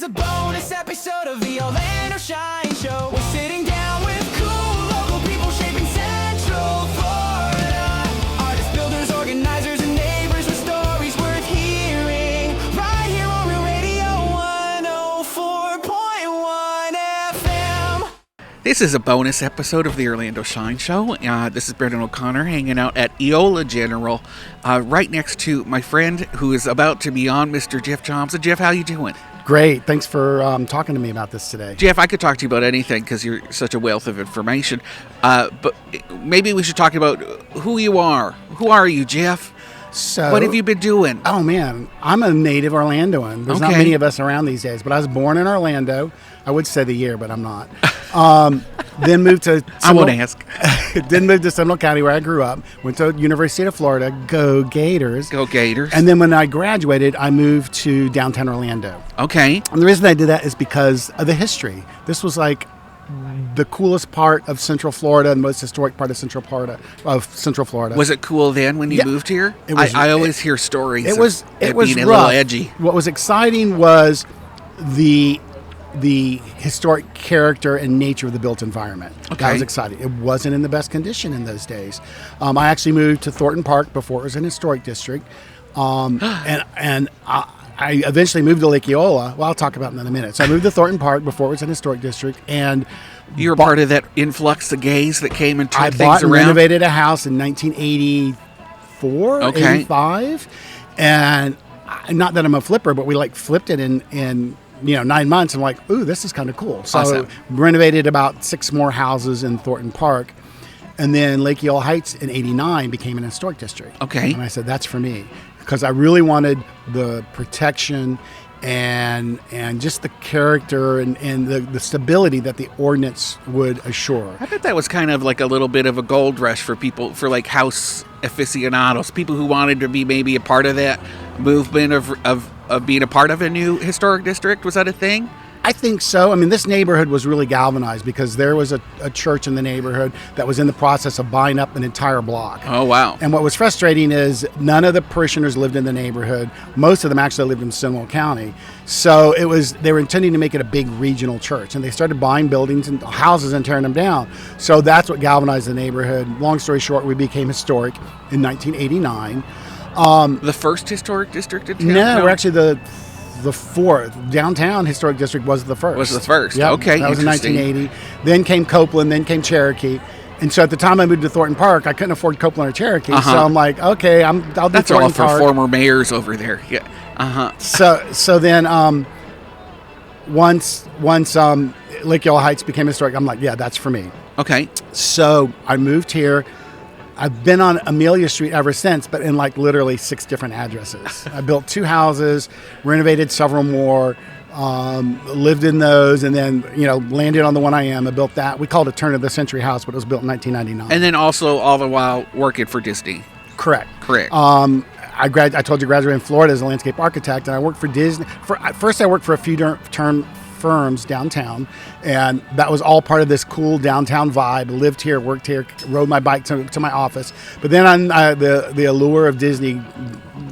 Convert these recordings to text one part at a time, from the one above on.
a bonus episode of the Orlando Shine Show. We're sitting down with cool local people shaping Central Florida. Artists, builders, organizers, and neighbors with stories worth hearing. Right here on Real Radio 104.1 FM. This is a bonus episode of the Orlando Shine Show. This is Brendan O'Connor hanging out at Eola General, right next to my friend who is about to be on, Mr. Jeff Thompson. Jeff, how you doing? Great. Thanks for talking to me about this today. Jeff, I could talk to you about anything because you're such a wealth of information. But maybe we should talk about who you are. Who are you, Jeff? So, what have you been doing? Oh, man. I'm a native Orlandoan. There's not many of us around these days, but I was born in Orlando. I would say the year, but I'm not. Then moved to I won't ask. Then moved to Seminole County where I grew up. Went to University of Florida. Go Gators. Go Gators. And then when I graduated, I moved to downtown Orlando. Okay. And the reason I did that is because of the history. This was like the coolest part of Central Florida and most historic part of Central Florida. Was it cool then when you moved here? I always hear stories. It was rough. A little edgy. What was exciting was the historic character and nature of the built environment. Okay. That was exciting. It wasn't in the best condition in those days. I actually moved to Thornton Park before it was an historic district. And I eventually moved to Lake Eola. Well, I'll talk about it in a minute. So I moved to Thornton Park before it was an historic district. And you were part of that influx of gays that came and turned things around? I bought and renovated a house in 1984, 85. And not that I'm a flipper, but we flipped it in 9 months. I'm like, ooh, this is kind of cool. So awesome. Renovated about 6 more houses in Thornton Park. And then Lake Eola Heights in 89 became an historic district. Okay. And I said, that's for me. Because I really wanted the protection and just the character and the stability that the ordinance would assure. I bet that was kind of like a little bit of a gold rush for people, for like house aficionados, people who wanted to be maybe a part of that movement of being a part of a new historic district. Was that a thing? I think so. I mean, this neighborhood was really galvanized because there was a church in the neighborhood that was in the process of buying up an entire block. Oh, wow. And what was frustrating is none of the parishioners lived in the neighborhood. Most of them actually lived in Seminole County. So they were intending to make it a big regional church. And they started buying buildings and houses and tearing them down. So that's what galvanized the neighborhood. Long story short, we became historic in 1989. The first historic district in town? No, we're actually the fourth. Downtown Historic District was the first. Was the first. Yep, Okay, that was in 1980. Then came Copeland, then came Cherokee. And so at the time I moved to Thornton Park, I couldn't afford Copeland or Cherokee. So I'm like, okay, I'll do That's Thornton all for Park. former mayors over there. Yeah. So then once Lake Eola Heights became historic, I'm like, yeah, that's for me. Okay. So I moved here. I've been on Amelia Street ever since, but in literally 6 different addresses. I built 2 houses, renovated several more, lived in those, and then, landed on the one I am. I built that. We called it a turn of the century house, but it was built in 1999. And then also all the while working for Disney. Correct. I told you I graduated in Florida as a landscape architect, and I worked for Disney. First, I worked for a few term firms downtown, and that was all part of this cool downtown vibe. Lived here, worked here, rode my bike to my office. But then the allure of Disney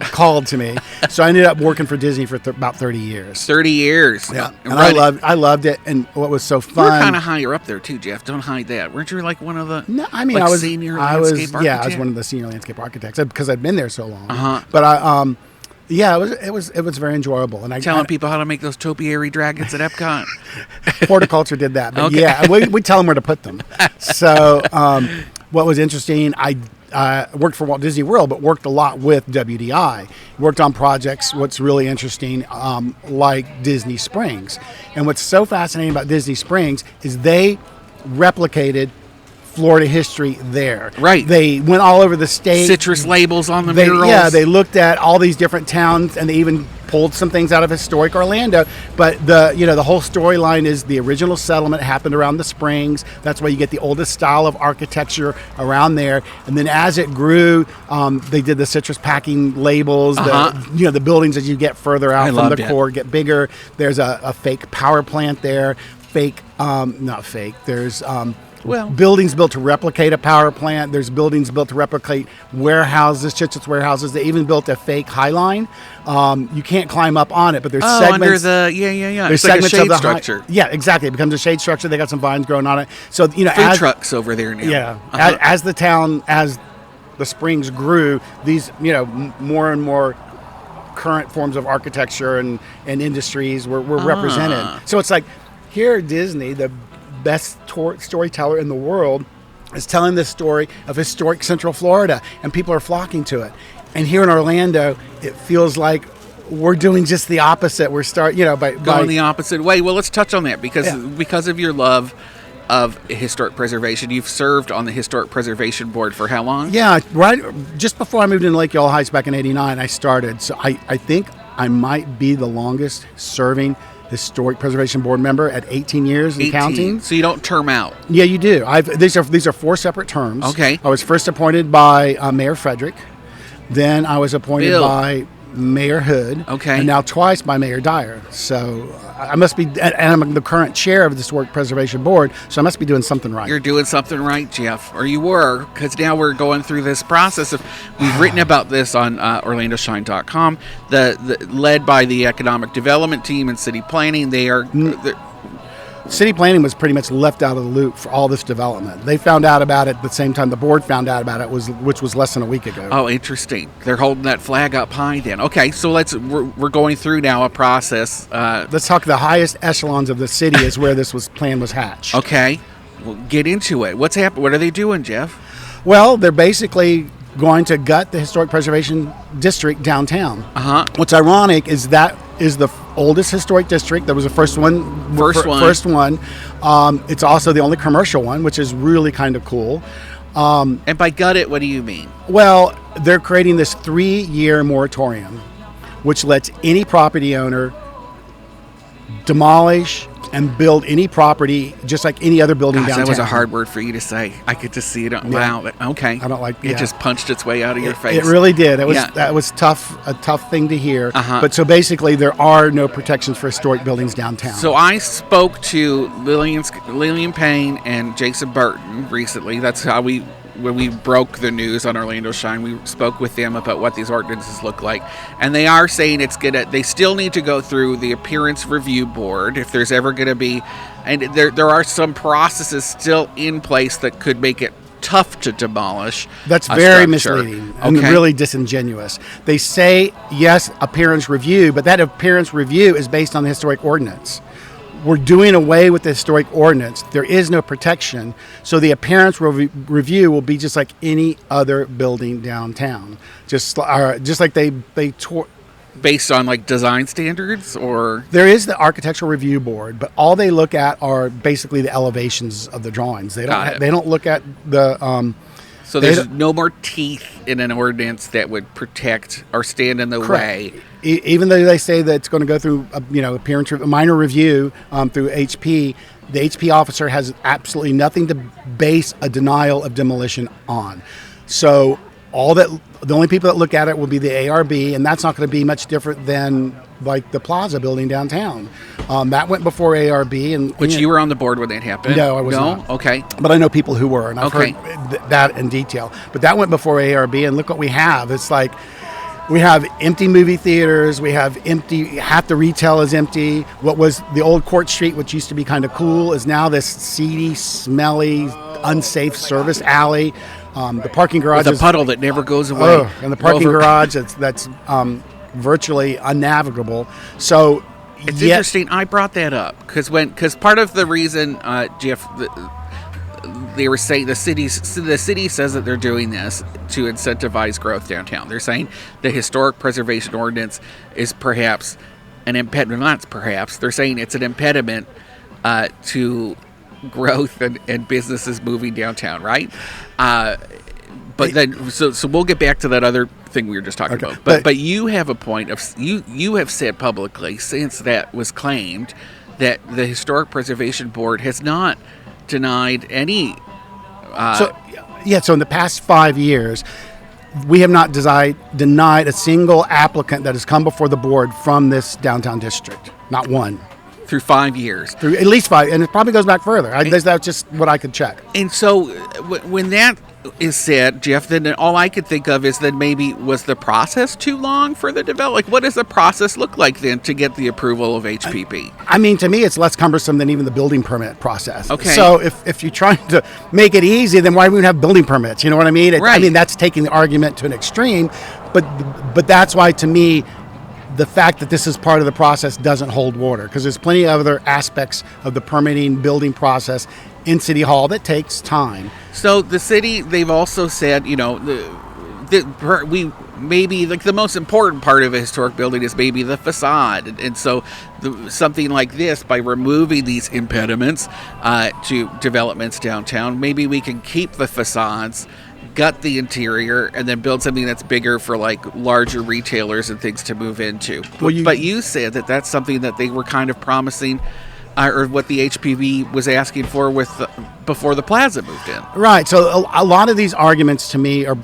called to me, so I ended up working for Disney for about 30 years. 30 years. Yeah, and I loved it. And what was so fun? You were kind of higher up there too, Jeff. Don't hide that. Weren't you like one of the? No, I mean I was senior landscape architect? Yeah, I was one of the senior landscape architects because I'd been there so long. But yeah, it was very enjoyable. And telling people how to make those topiary dragons at Epcot. Horticulture did that, but okay. Yeah, we tell them where to put them. So what was interesting, I worked for Walt Disney World, but worked a lot with WDI. Worked on projects. What's really interesting, like Disney Springs, and what's so fascinating about Disney Springs is they replicated Florida history there. Right. They went all over the state. Citrus labels on the murals. Yeah, they looked at all these different towns, and they even pulled some things out of historic Orlando. But the whole storyline is the original settlement happened around the Springs. That's why you get the oldest style of architecture around there. And then as it grew, they did the citrus packing labels. The buildings as you get further out from the core get bigger. There's a fake power plant there. Not fake. There's Well, buildings built to replicate a power plant. There's buildings built to replicate warehouses, Chitchets warehouses. They even built a fake High Line. You can't climb up on it, but there's segments. Under the yeah. There's It's like a segments shade of the structure. yeah, exactly. It becomes a shade structure. They got some vines growing on it. So Food trucks over there now. Yeah, Uh-huh. as the Springs grew, these more and more current forms of architecture and industries were represented. So it's like here at Disney, the best storyteller in the world is telling this story of historic Central Florida, and people are flocking to it. And here in Orlando, it feels like we're doing just the opposite. We're Going the opposite way. Well, let's touch on that because of your love of historic preservation. You've served on the Historic Preservation Board for how long? Yeah, right. Just before I moved into Lake Eola Heights back in '89, I started. So I think I might be the longest serving Historic Preservation Board member at 18 years and counting. So you don't term out. Yeah, you do. These are 4 separate terms. Okay. I was first appointed by Mayor Frederick. Then I was appointed by Mayor Hood. Okay. And now twice by Mayor Dyer. So I must be, and I'm the current chair of the Historic Preservation Board, so I must be doing something right. You're doing something right, Jeff, or you were, because now we're going through this process of, we've written about this on OrlandoShine.com, led by the Economic Development Team and City Planning. They're City Planning was pretty much left out of the loop for all this development. They found out about it at the same time the board found out about it, which was less than a week ago. Oh, interesting. They're holding that flag up high then. Okay, so we're going through now a process. Let's talk the highest echelons of the city is where this plan was hatched. Okay, well, get into it. What's happening? What are they doing, Jeff? Well, they're basically going to gut the Historic Preservation District downtown. Uh-huh. What's ironic is that is the oldest historic district. That was the first one. First one. It's also the only commercial one, which is really kind of cool. And by gut it, what do you mean? Well, they're creating this 3-year moratorium, which lets any property owner demolish and build any property just like any other building downtown. That was a hard word for you to say. I could just see it. Wow. Okay. I don't like it. Just punched its way out of your face. It really did. That was tough. A tough thing to hear. Uh-huh. But so basically, there are no protections for historic buildings downtown. So I spoke to Lillian Payne and Jason Burton recently. That's how when we broke the news on Orlando Shine, we spoke with them about what these ordinances look like, and they are saying they still need to go through the appearance review board if there's ever going to be, and there are some processes still in place that could make it tough to demolish. That's very misleading and really disingenuous. They say yes, appearance review, but that appearance review is based on the historic ordinance. We're doing away with the historic ordinance. There is no protection. So the appearance review will be just like any other building downtown. Just like they tore. Based on like design standards, or there is the architectural review board, but all they look at are basically the elevations of the drawings. They don't look at the. So there's no more teeth in an ordinance that would protect or stand in the way. Even though they say that it's going to go through a minor review through HP, the HP officer has absolutely nothing to base a denial of demolition on. So the only people that look at it will be the ARB, and that's not going to be much different than like the Plaza building downtown. That went before ARB, which you were on the board when that happened. No, I was not. Okay, but I know people who were, and I've heard that in detail. But that went before ARB, and look what we have. It's like we have empty movie theaters. We have half the retail is empty. What was the old Court Street, which used to be kind of cool, is now this seedy, smelly, unsafe service alley. The parking garage with a puddle that never goes away. And the parking garage that's virtually unnavigable. So it's interesting. I brought that up because part of the reason, Jeff, they were saying the city says that they're doing this to incentivize growth downtown. They're saying the historic preservation ordinance is perhaps an impediment. Not perhaps. They're saying it's an impediment to growth and businesses moving downtown, right? But then, so we'll get back to that other thing we were just talking about. But you have a point of you have said publicly since that was claimed that the Historic Preservation Board has not denied any. So in the past 5 years, we have not denied a single applicant that has come before the board from this downtown district. Not one. through 5 years. Through at least 5, and it probably goes back further. That's just what I could check. And so when that is said, Jeff, then all I could think of is that maybe was the process too long for the development? Like, what does the process look like then to get the approval of HPB? I mean, to me, it's less cumbersome than even the building permit process. Okay. So if you're trying to make it easy, then why wouldn't we have building permits? You know what I mean? Right. I mean, that's taking the argument to an extreme, but that's why, to me, the fact that this is part of the process doesn't hold water, because there's plenty of other aspects of the permitting building process in City Hall that takes time. So the city, they've also said, we maybe like the most important part of a historic building is maybe the facade, and so something like this, by removing these impediments to developments downtown, maybe we can keep the facades, gut the interior, and then build something that's bigger for like larger retailers and things to move into. But you said that that's something that they were kind of promising, or what the HPB was asking for before the Plaza moved in. Right. So a lot of these arguments to me are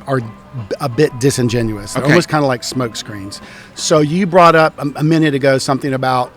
a bit disingenuous. They're almost kind of like smoke screens. So you brought up a minute ago something about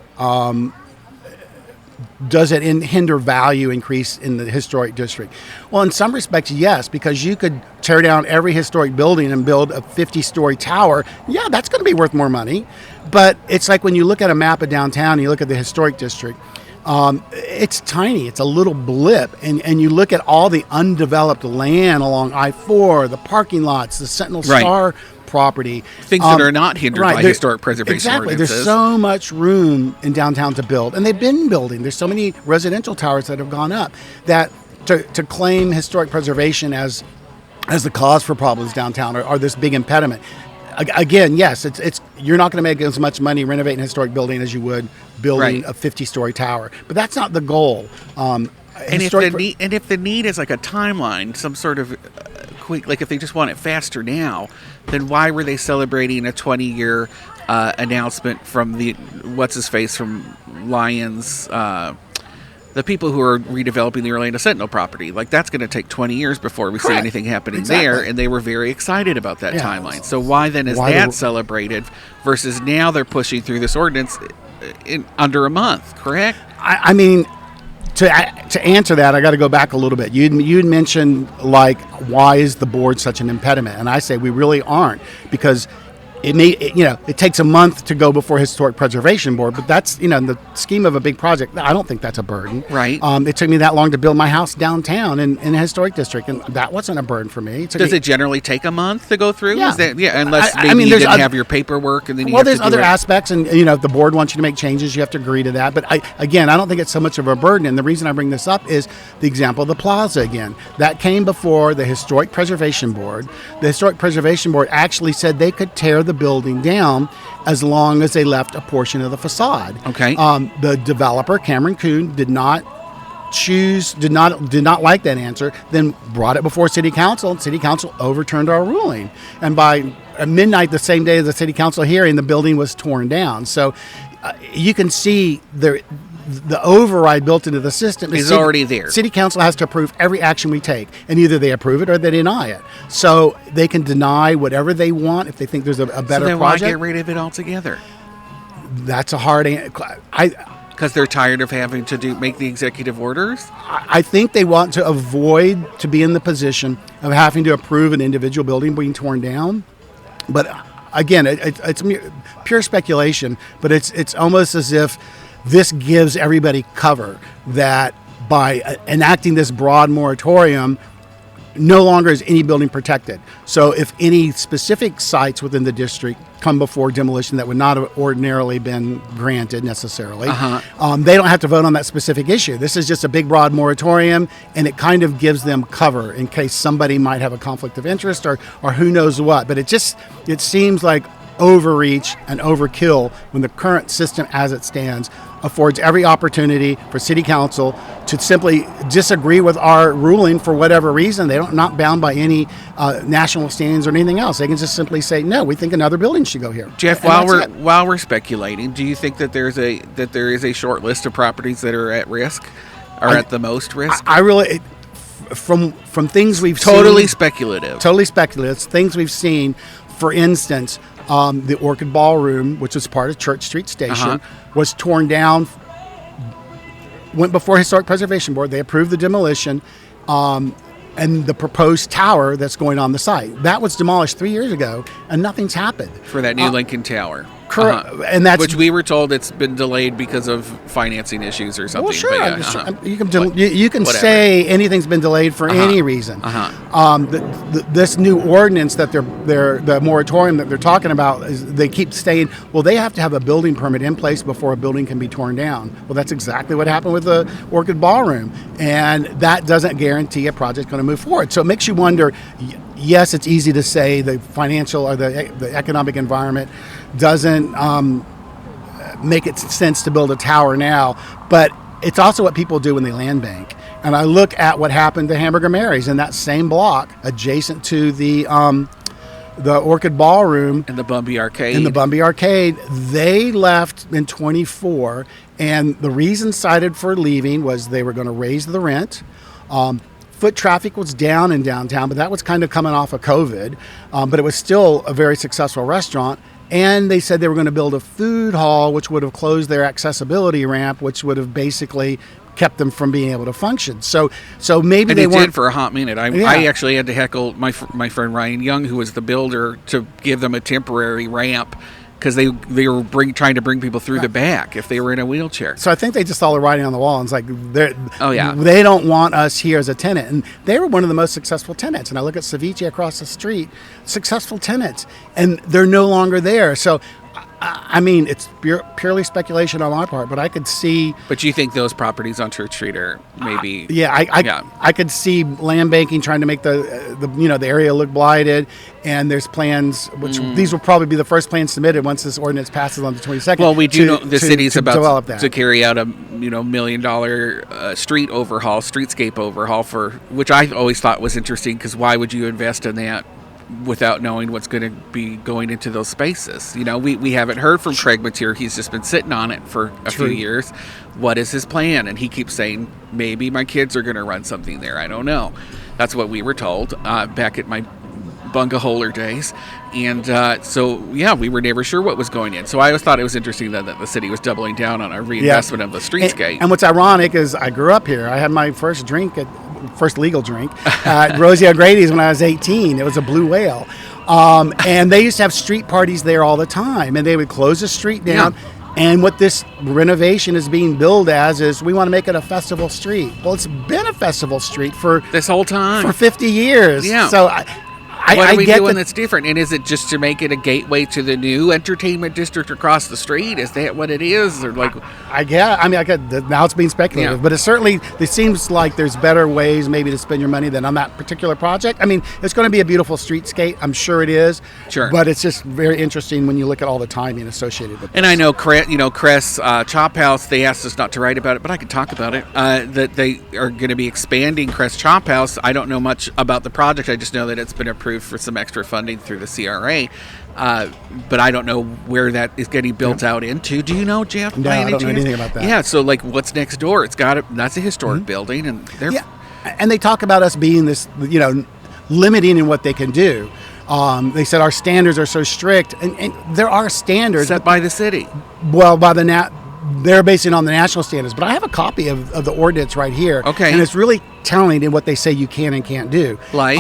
does it hinder value increase in the historic district? Well, in some respects, yes, because you could tear down every historic building and build a 50-story tower. Yeah, that's going to be worth more money. But it's like when you look at a map of downtown and you look at the historic district, it's tiny. It's a little blip. And you look at all the undeveloped land along I-4, the parking lots, the Sentinel Star property. Things that are not hindered by historic preservation ordinances. There's so much room in downtown to build. And they've been building. There's so many residential towers that have gone up that to claim historic preservation as the cause for problems downtown or this big impediment. Again, yes, it's you're not going to make as much money renovating a historic building as you would building a 50-story tower. But that's not the goal. And if the need is like a timeline, some sort of quick, like if they just want it faster now, then why were they celebrating a 20-year announcement from from Lions, the people who are redeveloping the Orlando Sentinel property? Like, that's going to take 20 years before we see anything happening there, and they were very excited about that timeline. So why then is that celebrated versus now they're pushing through this ordinance in under a month, correct? I mean, to answer that, I got to go back a little bit. You'd mentioned, like, why is the board such an impediment? And I say we really aren't, because it takes a month to go before Historic Preservation Board, but that's, in the scheme of a big project, I don't think that's a burden. Right. It took me that long to build my house downtown in a historic district, and that wasn't a burden for me. Does it generally take a month to go through? Yeah. Unless maybe you didn't have your paperwork, and then you have to there's other aspects, and if the board wants you to make changes, you have to agree to that. But I don't think it's so much of a burden, and the reason I bring this up is the example of the Plaza again. That came before the Historic Preservation Board. The Historic Preservation Board actually said they could tear the building down as long as they left a portion of the facade. Okay. The developer, Cameron Kuhn, did not like that answer, then brought it before City Council, and City Council overturned our ruling. And by midnight the same day of the City Council hearing, the building was torn down. So you can see the override built into the system is already there. City Council has to approve every action we take, and either they approve it or they deny it. So they can deny whatever they want if they think there's a better project. So then why get rid of it altogether? That's a hard answer. Because they're tired of having to make the executive orders? I think they want to avoid to be in the position of having to approve an individual building being torn down. But again, it's pure speculation, but it's almost as if this gives everybody cover that by enacting this broad moratorium, no longer is any building protected. So if any specific sites within the district come before demolition that would not have ordinarily been granted necessarily, they don't have to vote on that specific issue. This is just a big, broad moratorium, and it kind of gives them cover in case somebody might have a conflict of interest or who knows what. But it seems like overreach and overkill when the current system as it stands affords every opportunity for City Council to simply disagree with our ruling for whatever reason. They're not bound by any national standards or anything else. They can just simply say, no, we think another building should go here. Jeff, while we're speculating, do you think that there is a short list of properties that are at risk, or at the most risk? I really, from things we've totally seen, speculative. Totally speculative. Things we've seen, for instance, the Orchid Ballroom, which was part of Church Street Station, was torn down went before Historic Preservation Board. They approved the demolition and the proposed tower that's going on the site. That was demolished 3 years ago, and nothing's happened. For that new Lincoln Tower. Correct. And that's which we were told it's been delayed because of financing issues or something. Well, sure. But You can say anything's been delayed for any reason. This new ordinance that the moratorium that they're talking about is they keep saying, well, they have to have a building permit in place before a building can be torn down. Well, that's exactly what happened with the Orchid Ballroom, and that doesn't guarantee a project's going to move forward. So it makes you wonder. Yes, it's easy to say the financial or the economic environment doesn't make it sense to build a tower now, but it's also what people do when they land bank. And I look at what happened to Hamburger Mary's in that same block adjacent to the Orchid Ballroom and the Bumby Arcade. They left in 24, and the reason cited for leaving was they were going to raise the rent. Foot traffic was down in downtown, but that was kind of coming off of COVID. But it was still a very successful restaurant. And they said they were going to build a food hall, which would have closed their accessibility ramp, which would have basically kept them from being able to function. So maybe they weren't did for a hot minute. I actually had to heckle my friend Ryan Young, who was the builder, to give them a temporary ramp because they were trying to bring people through the back if they were in a wheelchair. So I think they just saw the writing on the wall, and it's like, they don't want us here as a tenant. And they were one of the most successful tenants. And I look at Ceviche across the street, successful tenants, and they're no longer there. So, I mean, it's purely speculation on my part, but I could see. But you think those properties on Church Street are maybe? I could see land banking trying to make the area look blighted, and there's plans, which these will probably be the first plans submitted once this ordinance passes on the 22nd. Well, we do know the city's about to carry out a $1 million streetscape overhaul for which I always thought was interesting, because why would you invest in that without knowing what's going to be going into those spaces? We haven't heard from Craig Mateer. He's just been sitting on it for a few years. What is his plan? And he keeps saying, maybe my kids are going to run something there. I don't know. That's what we were told back at my Bungaholer days. And we were never sure what was going in. So I always thought it was interesting that the city was doubling down on a reinvestment of the streetscape. And what's ironic is I grew up here. I had my first legal drink at Rosie O'Grady's when I was 18. It was a blue whale. And they used to have street parties there all the time. And they would close the street down. Yeah. And what this renovation is being billed as is we want to make it a festival street. Well, it's been a festival street for this whole time. For 50 years. Yeah. So what are we doing that's different? And is it just to make it a gateway to the new entertainment district across the street? Is that what it is? Or like, now it's being speculative, but it seems like there's better ways maybe to spend your money than on that particular project. I mean, it's going to be a beautiful streetscape. I'm sure it is. Sure. But it's just very interesting when you look at all the timing associated with it. And I know Crest Chop House, they asked us not to write about it, but I could talk about it, that they are going to be expanding Crest Chop House. I don't know much about the project. I just know that it's been approved for some extra funding through the CRA, but I don't know where that is getting built out into. Do you know, Jeff? No, I don't know anything about that. Yeah, so like, what's next door? That's a historic building, and and they talk about us being this, limiting in what they can do. They said our standards are so strict, and there are standards set by the city. Well, by they're basing on the national standards, but I have a copy of the ordinance right here. Okay, and it's really telling in what they say you can and can't do. Like,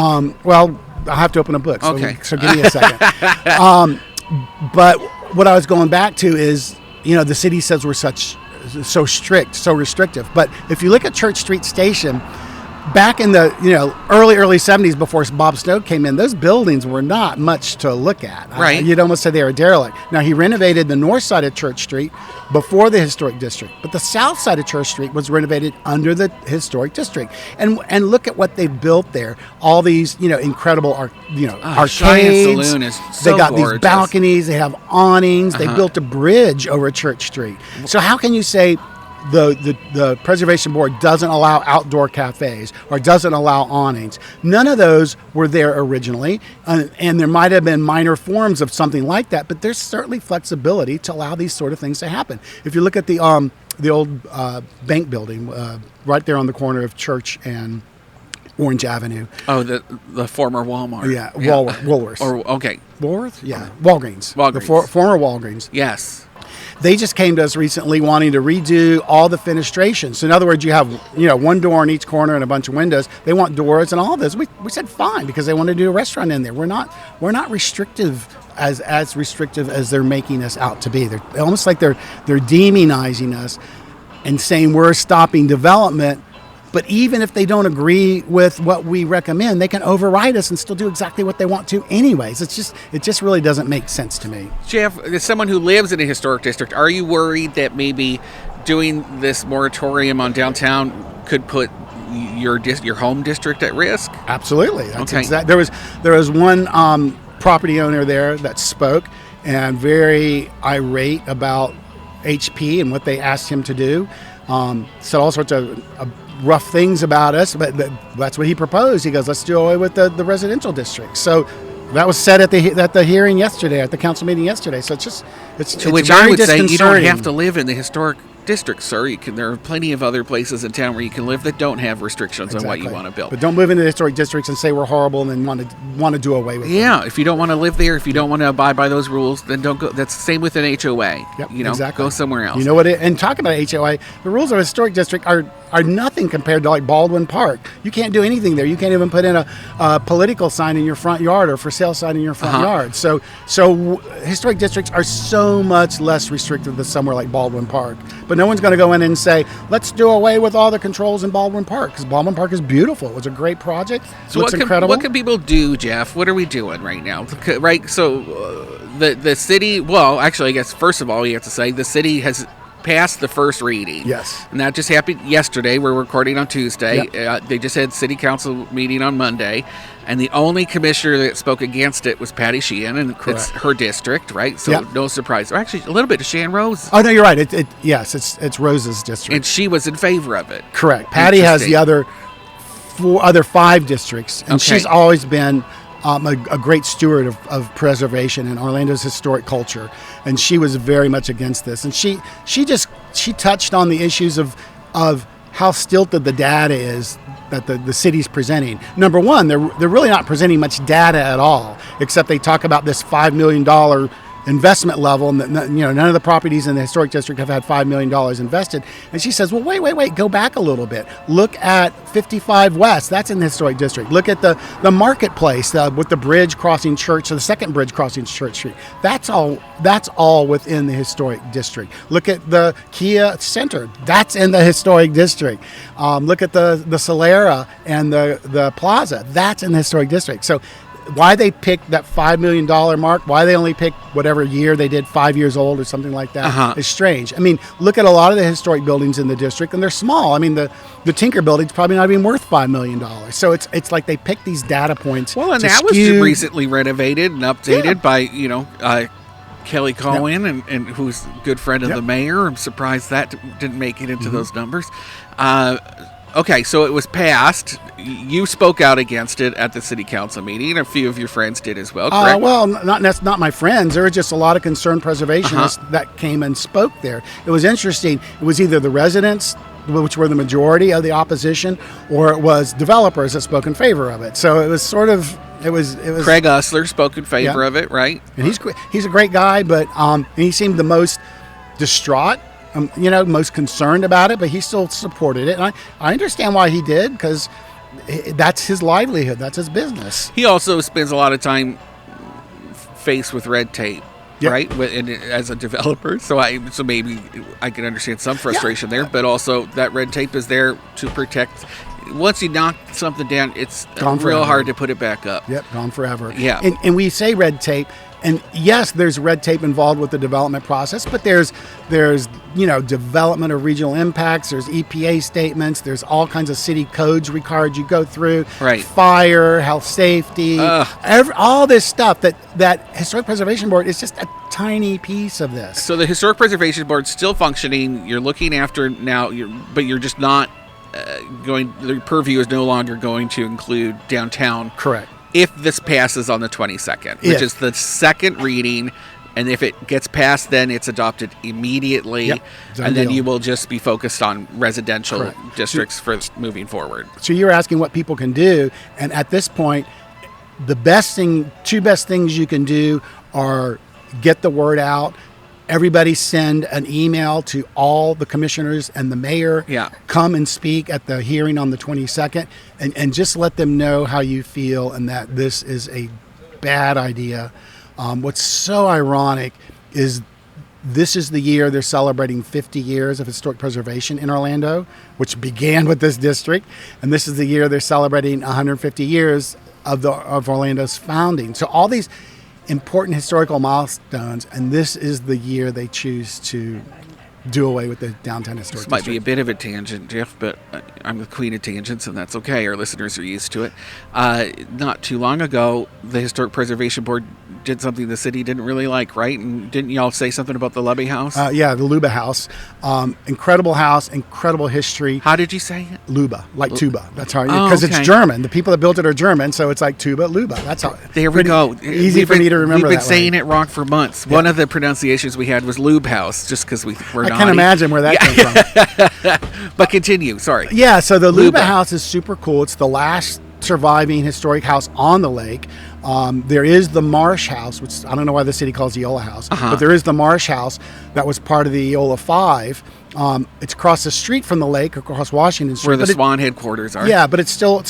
I'll have to open a book. So, okay, so give me a second. But what I was going back to is, the city says we're so strict, so restrictive. But if you look at Church Street Station, back in the early 70s, before Bob Snow came in, those buildings were not much to look at. Right. You'd almost say they were derelict. Now, he renovated the north side of Church Street before the historic district, but the south side of Church Street was renovated under the historic district. And look at what they built there. All these arcadical arcades. Giant Saloon is so They got gorgeous. These balconies. They have awnings. They built a bridge over Church Street. So how can you say the Preservation Board doesn't allow outdoor cafes or doesn't allow awnings? None of those were there originally, and there might have been minor forms of something like that, but there's certainly flexibility to allow these sort of things to happen. If you look at the old bank building right there on the corner of Church and Orange Avenue. Oh, the former Walmart. Yeah. Woolworths. Or okay. Woolworth? Yeah. Walgreens. The former Walgreens. Yes. they just came to us recently wanting to redo all the fenestrations. So in other words, you have one door in each corner and a bunch of windows. They want doors and all this. We said fine, because they want to do a restaurant in there. We're not restrictive as restrictive as they're making us out to be. They're almost like they're demonizing us and saying we're stopping development. But even if they don't agree with what we recommend, they can override us and still do exactly what they want to anyways. It just really doesn't make sense to me. Jeff, as someone who lives in a historic district, are you worried that maybe doing this moratorium on downtown could put your home district at risk? Absolutely. That's okay. There was one property owner there that spoke and very irate about HP and what they asked him to do. Said all sorts of rough things about us, but that's what he proposed. He goes, let's do away with the residential district. So that was said at the hearing yesterday, at the council meeting yesterday. So it's to which I would say you don't have to live in the historic district, sir. There are plenty of other places in town where you can live that don't have restrictions on what you want to build. But don't move into the historic districts and say we're horrible and then want to do away with them. If you don't want to live there, if you don't want to abide by those rules, then don't go. That's the same with an HOA. Yep, Go somewhere else. You know what? And talking about HOA, the rules of a historic district are nothing compared to like Baldwin Park. You can't do anything there. You can't even put in a political sign in your front yard or for sale sign in your front yard. So historic districts are so much less restrictive than somewhere like Baldwin Park. But no one's going to go in and say, let's do away with all the controls in Baldwin Park, because Baldwin Park is beautiful. It was a great project. So it's incredible. What can people do, Jeff? What are we doing right now? Right. So the city. Well, actually, I guess first of all, we have to say the city has passed the first reading. Yes. And that just happened yesterday. We're recording on Tuesday. Yep. They just had city council meeting on Monday. And the only commissioner that spoke against it was Patty Sheehan, and Correct. It's her district, right? So no surprise. Or actually, a little bit to Shan Rose. Oh, no, you're right. It's Rose's district. And she was in favor of it. Correct. Patty has the other 5 districts, and she's always been a great steward of preservation and Orlando's historic culture, and she was very much against this. And she touched on the issues of how stilted the data is that the city's presenting. Number one, they're really not presenting much data at all, except they talk about this $5 million investment level, and none of the properties in the historic district have had $5 million invested. And she says, well, wait, go back a little bit. Look at 55 West. That's in the historic district. Look at the marketplace with the bridge crossing Church, so the second bridge crossing Church Street. That's all within the historic district. Look at the Kia Center. That's in the historic district. Look at the Solera and the Plaza. That's in the historic district. So why they picked that $5 million mark, why they only picked whatever year they did, 5 years old or something like that, is strange. I mean, look at a lot of the historic buildings in the district, and they're small. I mean, the Tinker Building's probably not even worth $5 million. So it's like they pick these data points. Well, and that was recently renovated and updated by, Kelly Cohen, and who's a good friend of the mayor. I'm surprised that didn't make it into those numbers. Okay, so it was passed. You spoke out against it at the city council meeting. A few of your friends did as well, correct? Well, not my friends. There were just a lot of concerned preservationists that came and spoke there. It was interesting. It was either the residents, which were the majority of the opposition, or it was developers that spoke in favor of it. So it was sort of... It was Craig Usler spoke in favor of it, right? And he's a great guy, but he seemed the most distraught, most concerned about it, but he still supported it. And I understand why he did, because that's his livelihood. That's his business. He also spends a lot of time faced with red tape, right? As a developer. So maybe I can understand some frustration there, but also that red tape is there to protect. Once you knock something down, it's real hard to put it back up. Yep, gone forever. Yeah. And we say red tape, and yes, there's red tape involved with the development process, but there's development of regional impacts, there's EPA statements, there's all kinds of city codes required you go through, right? Fire, health, safety, all this stuff that Historic Preservation Board is just a tiny piece of this. So the Historic Preservation Board's still functioning. You're looking after now, but you're just not the purview is no longer going to include downtown. Correct. If this passes on the 22nd, which is the second reading, and if it gets passed, then it's adopted immediately, and then you will just be focused on residential districts for moving forward. So you're asking what people can do, and at this point, two best things you can do are get the word out everybody send an email to all the commissioners and the mayor. Yeah. Come and speak at the hearing on the 22nd, and just let them know how you feel and that this is a bad idea. What's so ironic is this is the year they're celebrating 50 years of historic preservation in Orlando, which began with this district, and this is the year they're celebrating 150 years of Orlando's founding. So all these important historical milestones, and this is the year they choose to do away with the downtown historic This might district. be a bit of a tangent, Jeff, but I'm the queen of tangents, and that's okay. Our listeners are used to it. Not too long ago, the Historic Preservation Board did something the city didn't really like, right? And didn't y'all say something about the Lubbe House? Yeah, the Lubbe House. Incredible house, incredible history. How did you say it? Lubbe, like tuba. That's how, Oh, because okay. it's German. The people that built it are German, so it's like tuba, Lubbe. That's how. There we pretty go. Easy for me to remember. We've been that saying way. it wrong for months. Yeah. One of the pronunciations we had was Lubbe House, just because we were I naughty. can't imagine where that came from. But continue. Sorry. Yeah, so the Lubbe Lubbe. House is super cool. It's the last surviving historic house on the lake. There is the Marsh House, which I don't know why the city calls the Eola House, but there is the Marsh House that was part of the Eola 5. It's across the street from the lake, across Washington Street. Where the but Swan headquarters are. Yeah, but it's still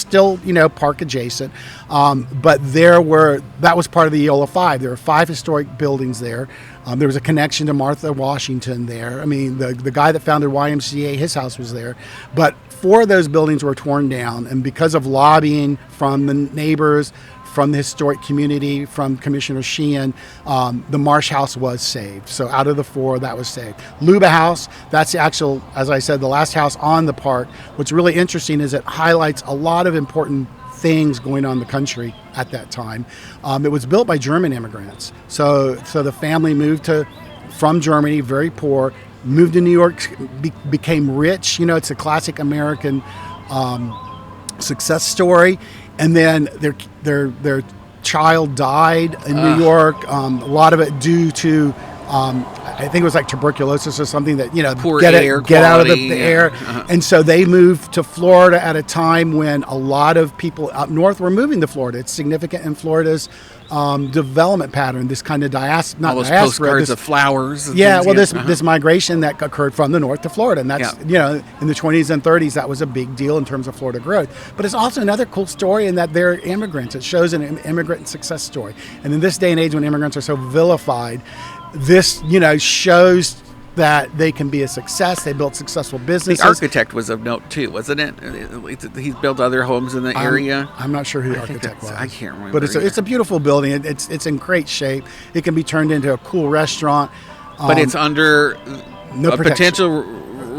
park adjacent. But that was part of the Eola 5. There were 5 historic buildings there. There was a connection to Martha Washington there. I mean, the guy that founded YMCA, his house was there. But 4 of those buildings were torn down, and because of lobbying from the neighbors, from the historic community, from Commissioner Sheehan, the Marsh House was saved. So out of the 4, that was saved. Lubbe House, that's the actual, as I said, the last house on the park. What's really interesting is it highlights a lot of important things going on in the country at that time. It was built by German immigrants. So the family moved from Germany, very poor, moved to New York, became rich. It's a classic American success story. And then their child died in New York. A lot of it due to I think it was like tuberculosis or something that Poor get air out of quality, the yeah. air. And so they moved to Florida at a time when a lot of people up north were moving to Florida. It's significant in Florida's development pattern. This kind of All those postcards of flowers. And yeah, things, well, this migration that occurred from the north to Florida, and that's in the 20s and 30s, that was a big deal in terms of Florida growth. But it's also another cool story in that they're immigrants. It shows an immigrant success story. And in this day and age, when immigrants are so vilified, this shows that they can be a success. They built successful businesses. The architect was of note too, wasn't it? He's built other homes in the area. I'm not sure who the architect was. I can't remember. But it's a beautiful building. It's in great shape. It can be turned into a cool restaurant. But it's under no a protection. potential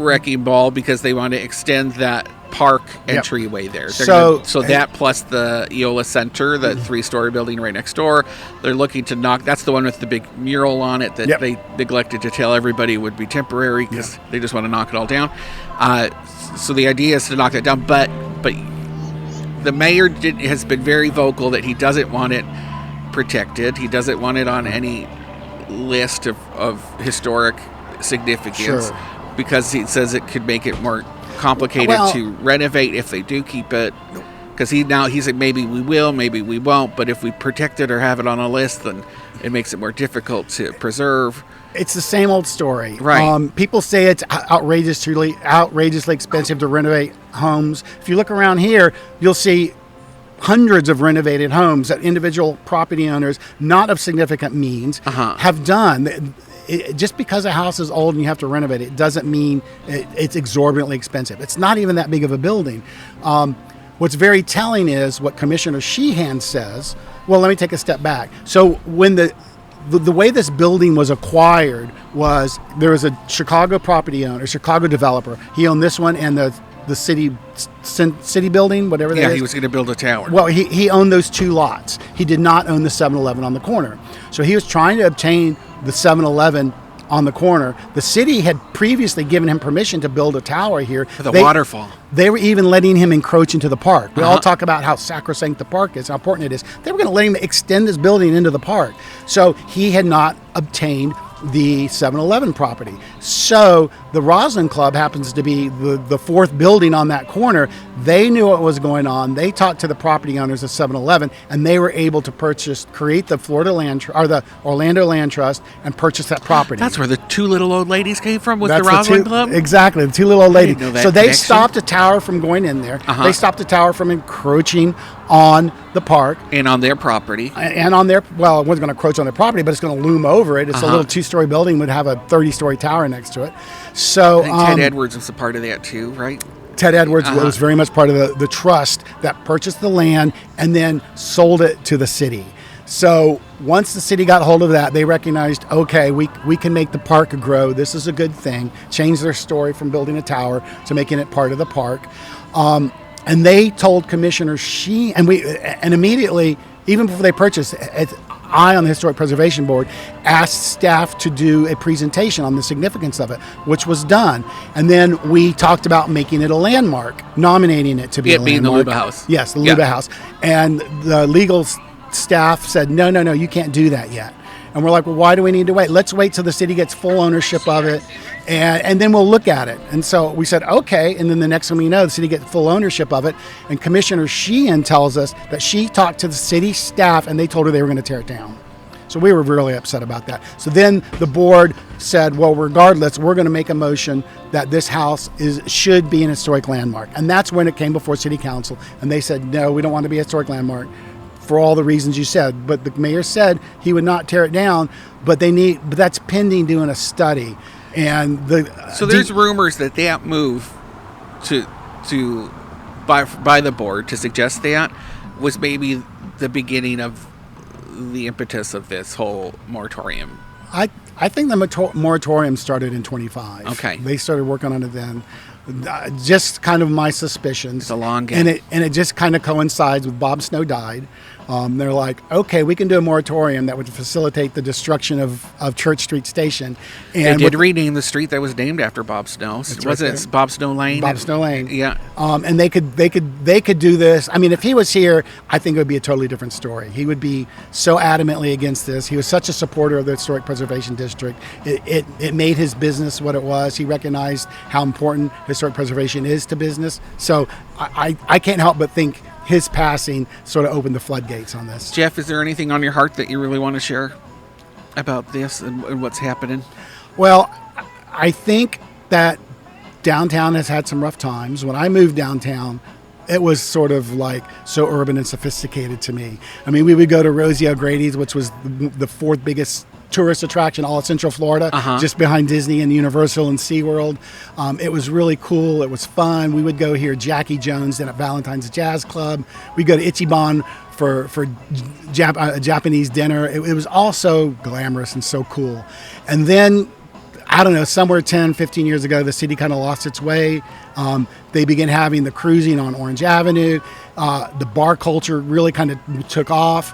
wrecking ball because they want to extend that park entryway there. So That plus the Eola Center, the 3-story building right next door, they're looking to knock. That's the one with the big mural on it that they neglected to tell everybody would be temporary because they just want to knock it all down. So the idea is to knock that down, but the mayor has been very vocal that he doesn't want it protected. He doesn't want it on any list of historic significance because he says it could make it more complicated to renovate if they do keep it. Because he's like, maybe we will, maybe we won't, but if we protect it or have it on a list, then it makes it more difficult to preserve. It's the same old story. Right. People say it's outrageously expensive to renovate homes. If you look around here, you'll see hundreds of renovated homes that individual property owners, not of significant means, have done. Just because a house is old and you have to renovate it doesn't mean it's exorbitantly expensive. It's not even that big of a building. What's very telling is what Commissioner Sheehan says. Well, let me take a step back. So when the way this building was acquired was there was a Chicago property owner, Chicago developer. He owned this one and the city building, whatever that is. Yeah, he was going to build a tower. Well, he owned those 2 lots. He did not own the 7-Eleven on the corner. So he was trying to obtain the 7-Eleven on the corner. The city had previously given him permission to build a tower here. For the waterfall. They were even letting him encroach into the park. We all talk about how sacrosanct the park is, how important it is. They were going to let him extend this building into the park. So he had not obtained the 7-Eleven property. So the Roslyn Club happens to be the fourth building on that corner. They knew what was going on. They talked to the property owners of 7-Eleven, and they were able to create the the Orlando Land Trust and purchase that property. That's where the two little old ladies came from, was That's the Roslyn two, Club? Exactly, the two little old ladies. know that So they connection. stopped a tower from going in there. Uh-huh. They stopped a tower from encroaching on the park. And on their property. And on their, well, it wasn't going to encroach on their property, but it's going to loom over it. It's a little 2-story building, would have a 30-story tower next to it. So I think Ted Edwards was a part of that too, right? Ted Edwards was very much part of the trust that purchased the land and then sold it to the city. So once the city got hold of that, they recognized, okay, we can make the park grow. This is a good thing. Change their story from building a tower to making it part of the park. And they told Commissioner Sheehan, and immediately, even before they purchased, I, on the Historic Preservation Board, asked staff to do a presentation on the significance of it, which was done. And then we talked about making it a landmark, nominating it to be a landmark. It being the Lubbe House. Yes, the Lubbe House. And the legal staff said, no, you can't do that yet. And we're like, well, why do we need to wait? Let's wait till the city gets full ownership of it, and then we'll look at it. And so we said, okay. And then the next thing we know, the city gets full ownership of it. And Commissioner Sheehan tells us that she talked to the city staff, and they told her they were going to tear it down. So we were really upset about that. So then the board said, well, regardless, we're going to make a motion that this house should be an historic landmark. And that's when it came before City Council. And they said, no, we don't want to be a historic landmark, for all the reasons you said. But the mayor said he would not tear it down, but that's pending doing a study. And so there's rumors that move by the board to suggest that was maybe the beginning of the impetus of this whole moratorium. I think the moratorium started in 25. Okay. They started working on it then. Just kind of my suspicions. It's a long game. And it just kind of coincides with Bob Snow died. They're like, okay, we can do a moratorium that would facilitate the destruction of Church Street Station. And they did rename the street that was named after Bob Snow. Was it Bob Snow Lane? Bob Snow Lane. Yeah. And they could do this. I mean, if he was here, I think it would be a totally different story. He would be so adamantly against this. He was such a supporter of the Historic Preservation District. It made his business what it was. He recognized how important historic preservation is to business. So I can't help but think his passing sort of opened the floodgates on this. Jeff, is there anything on your heart that you really want to share about this and what's happening? Well, I think that downtown has had some rough times. When I moved downtown, it was sort of like so urban and sophisticated to me. I mean, we would go to Rosie O'Grady's, which was the fourth biggest tourist attraction all of Central Florida, just behind Disney and Universal and SeaWorld. It was really cool. It was fun. We would go hear Jackie Jones at Valentine's Jazz Club. We'd go to Ichiban for a Japanese dinner. It was all so glamorous and so cool. And then, I don't know, somewhere 10, 15 years ago, the city kind of lost its way. They began having the cruising on Orange Avenue. The bar culture really kind of took off.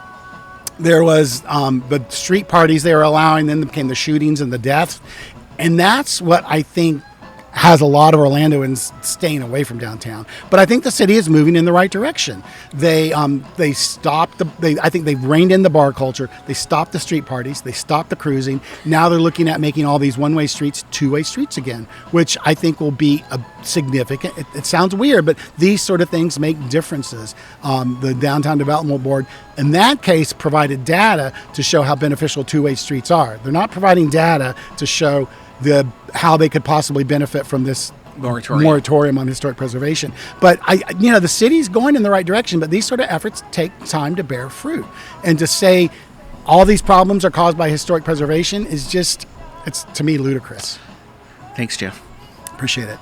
There was the street parties they were allowing, then became the shootings and the deaths. And that's what I think has a lot of Orlandoans staying away from downtown. But I think the city is moving in the right direction. They stopped I think they've reined in the bar culture. They stopped the street parties. They stopped the cruising. Now they're looking at making all these one-way streets two-way streets again, which I think will be a significant. It sounds weird, but these sort of things make differences. The Downtown Development Board, in that case, provided data to show how beneficial two-way streets are. They're not providing data to show how they could possibly benefit from this moratorium on historic preservation. But the city's going in the right direction, but these sort of efforts take time to bear fruit. And to say all these problems are caused by historic preservation is just, it's to me ludicrous. Thanks, Jeff. Appreciate it.